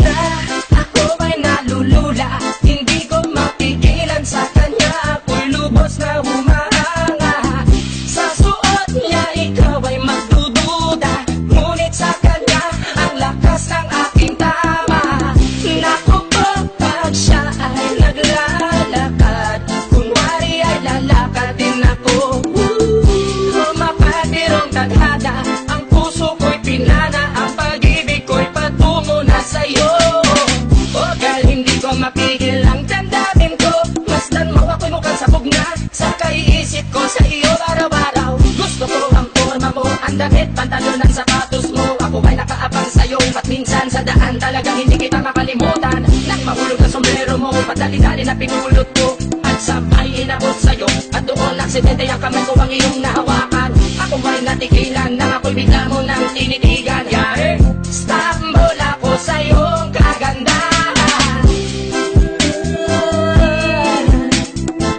na, ako ay nalulula. Hindi ko mapigilan sa kanya, ako'y lubos na humahanga. Sa suot niya ikaw ay magdududa, ngunit sa kanya ang lakas ng aking tama. Naku po, pag siya ay naglalakad, kunwari ay lalakad din ako. Mapatirong tadhana, ang puso ko'y pinana, ang pag-ibig ko'y patungo na sa'yo. O girl, hindi ko mapigil ang damdamin ko, masdan mo ako'y mukhang sabog na, sa kaiisip ko sa iyo araw-araw. Gusto ko ang forma mo, ang damit, pantalon at sapatos mo. Ako ay nakaabang sa'yo, at minsan sa daan talagang hindi kita makalimutan. Nang mahulog ang sombrero mo, padali-dali na pinulot ko, at sabay inabot sa'yo, at doon aksidente ang kamay ko ang iyong nahawakan. Ako ay natikilan, nang ako'y bigla mo nang tinitigan. Yari, stumble ako sa iyong kagandahan.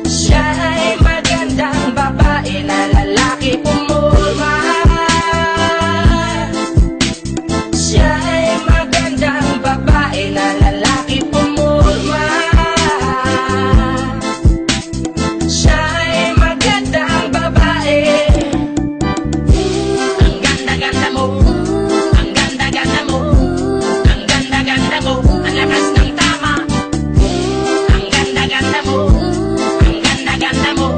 Siya ay magandang babae na lalaki pumulma. Siya ay magandang babae na lalaki pumulma. Siya ay magandang babae. Ang ganda-ganda mo, ang ganda-ganda mo, ang ganda-ganda mo, ang lakas ng tama. Ang ganda-ganda mo, ang ganda-ganda mo,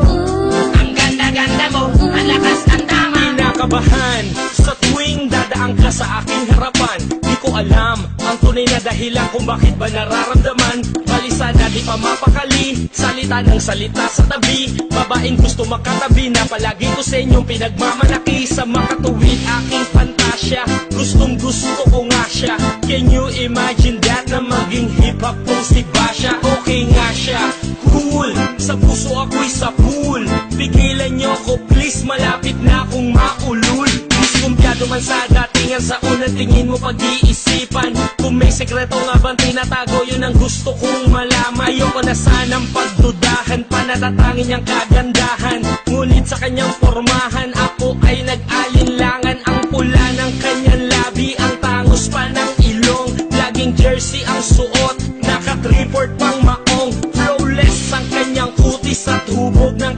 ang ganda-ganda mo, ang lakas ng tama. Kinakabahan sa tuwing dadaan ka sa aking harapan. Di ko alam ang tunay na dahilan kung bakit ba nararamdaman. Balisa na di pa mapakali, salita ng salita sa tabi. Babaeng gusto makatabi na palagi ko sa inyong pinagmamalaki. Sa makatuwid aking fantasya, gustong gusto ko nga siya. Can you imagine that, na maging hip-hop kung si Basha? Okay nga siya, cool, sa puso ako'y sa pool. Pigilan niyo ko please, malapit na akong maulul. Diskumpiyado man sa datingan, sa unang tingin mo pag-iisipan. Kung may sekreto nga bang tinatago, yun ang gusto kong malaman. Ayoko na sanang pagdudahan, panatatangin niyang kagandahan. Ngunit sa kanyang pormahan, ako ay nag-alinlangan. Ang pula ng kanyang labi, ang tangos pa ng ilong. Laging jersey ang suot, naka-3-4 pang maong. Flawless ang kanyang kutis at hubog ng